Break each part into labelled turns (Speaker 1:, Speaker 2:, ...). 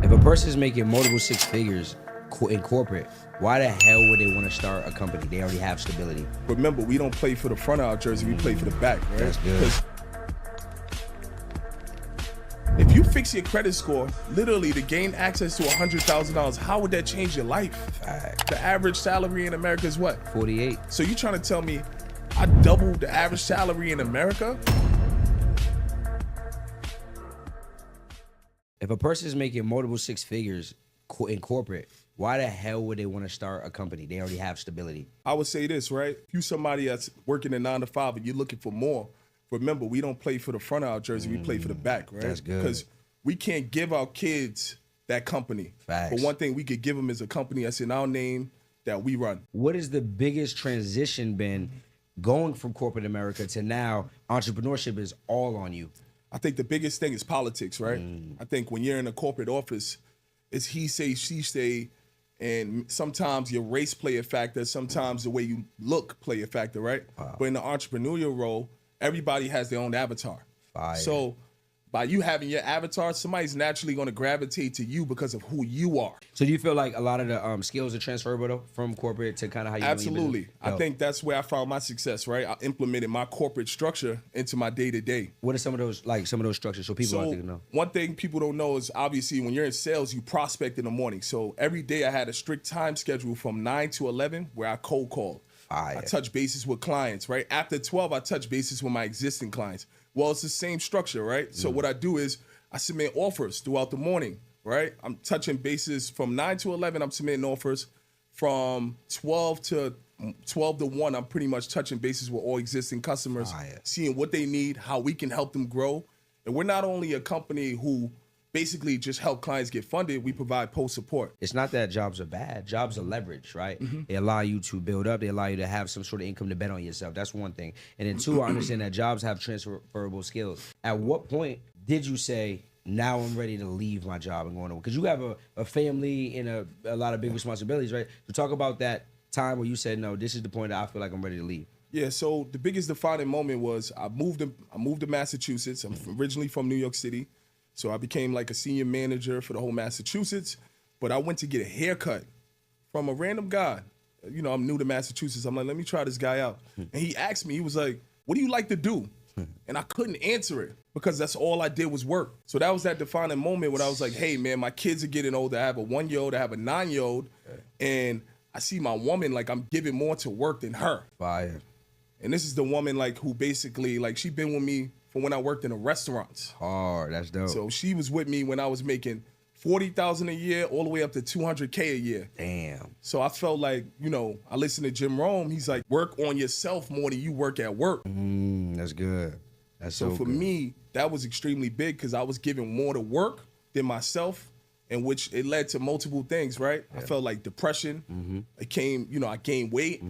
Speaker 1: If a person's making multiple six figures in corporate, why the hell would they want to start a company? They already have stability.
Speaker 2: Remember, we don't play for the front of our jersey, we play for the back, right?
Speaker 1: That's good.
Speaker 2: If you fix your credit score, literally to gain access to $100,000, how would that change your life?
Speaker 1: Fact.
Speaker 2: The average salary in America is what?
Speaker 1: 48.
Speaker 2: So you trying to tell me I doubled the average salary in America?
Speaker 1: If a person's making multiple six figures in corporate, why the hell would they want to start a company? They already have stability.
Speaker 2: I would say this, right? If you somebody that's working a 9 to 5 and you're looking for more, remember, we don't play for the front of our jersey, we play for the back, right?
Speaker 1: That's good.
Speaker 2: Because we can't give our kids that company.
Speaker 1: Facts.
Speaker 2: But one thing we could give them is a company that's in our name that we run.
Speaker 1: What has the biggest transition been going from corporate America to now entrepreneurship is all on you?
Speaker 2: I think the biggest thing is politics, right? I think when you're in a corporate office, it's he say, she say, and sometimes your race play a factor, sometimes the way you look play a factor, right? Wow. But in the entrepreneurial role, everybody has their own avatar.
Speaker 1: Fire.
Speaker 2: So by you having your avatar, somebody's naturally going to gravitate to you because of who you are.
Speaker 1: So do you feel like a lot of the skills are transferable though, from corporate to kind of how you
Speaker 2: Absolutely. I think that's where I found my success, right? I implemented my corporate structure into my day-to-day.
Speaker 1: What are some of those structures so people out there know?
Speaker 2: One thing people don't know is obviously when you're in sales, you prospect in the morning. So every day I had a strict time schedule from 9 to 11 where I cold called. I touch bases with clients, right? After 12, I touch bases with my existing clients. Well, it's the same structure, right? So what I do is I submit offers throughout the morning, right? I'm touching bases from 9 to 11, I'm submitting offers. From 12 to 1, I'm pretty much touching bases with all existing customers, seeing what they need, how we can help them grow. And we're not only a company who basically just help clients get funded, we provide post support.
Speaker 1: It's not that jobs are bad. Jobs are leverage, right? They allow you to build up. They allow you to have some sort of income to bet on yourself. That's one thing. And then two, I understand that jobs have transferable skills. At what point did you say, now I'm ready to leave my job and go on? Because you have a family and a lot of big responsibilities, right? So talk about that time where you said, no, this is the point that I feel like I'm ready to leave.
Speaker 2: Yeah, so the biggest defining moment was I moved to Massachusetts. I'm originally from New York City. So I became like a senior manager for the whole Massachusetts, but I went to get a haircut from a random guy. You know, I'm new to Massachusetts. I'm like, let me try this guy out. And he asked me, he was like, what do you like to do? And I couldn't answer it because that's all I did was work. So that was that defining moment when I was like, hey man, my kids are getting older. I have a 1-year-old, I have a 9-year-old, and I see my woman, like I'm giving more to work than her.
Speaker 1: Fire.
Speaker 2: And this is the woman like who basically, like she been with me from when I worked in the restaurants.
Speaker 1: Hard, that's dope.
Speaker 2: So she was with me when I was making $40,000 a year all the way up to $200K a year.
Speaker 1: Damn.
Speaker 2: So I felt like, you know, I listened to Jim Rome. He's like, work on yourself more than you work at work.
Speaker 1: That's good. That's so
Speaker 2: for
Speaker 1: good.
Speaker 2: me, that was extremely big because I was giving more to work than myself, in which it led to multiple things, right? I felt like depression. It came, you know, I gained weight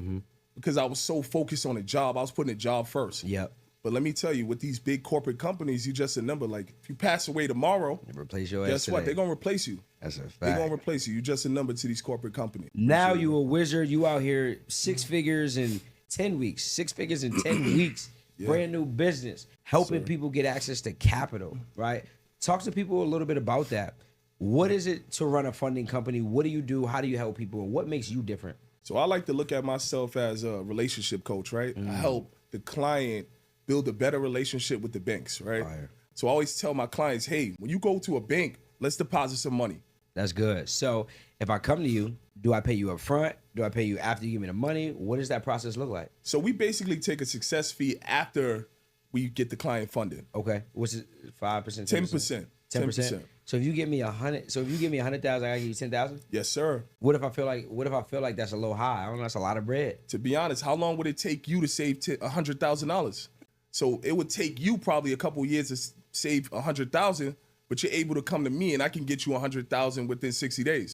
Speaker 2: because I was so focused on a job. I was putting a job first.
Speaker 1: Yep.
Speaker 2: But let me tell you, with these big corporate companies, you just a number. Like, if you pass away tomorrow,
Speaker 1: replace your ass
Speaker 2: guess what?
Speaker 1: today.
Speaker 2: They're going to replace you.
Speaker 1: That's a fact.
Speaker 2: They're going to replace you. You're just a number to these corporate companies.
Speaker 1: Now you a wizard. You out here 6 figures in 10 weeks. 6 figures in 10 weeks. Brand new business. Helping people get access to capital, right? Talk to people a little bit about that. What is it to run a funding company? What do you do? How do you help people? And what makes you different?
Speaker 2: So I like to look at myself as a relationship coach, right? I help the client build a better relationship with the banks, right? So I always tell my clients, hey, when you go to a bank, let's deposit some money.
Speaker 1: That's good. So if I come to you, do I pay you up front? Do I pay you after you give me the money? What does that process look like?
Speaker 2: So we basically take a success fee after we get the client funded.
Speaker 1: Okay. What's it? 5%?
Speaker 2: 10%.
Speaker 1: 10%. So if you give me 100, so if you give me 100,000, I gotta give you 10,000.
Speaker 2: Yes, sir.
Speaker 1: What if I feel like that's a little high? I don't know. That's a lot of bread.
Speaker 2: To be honest, how long would it take you to save $100,000? So it would take you probably a couple years to save 100,000, but you're able to come to me and I can get you 100,000 within 60 days.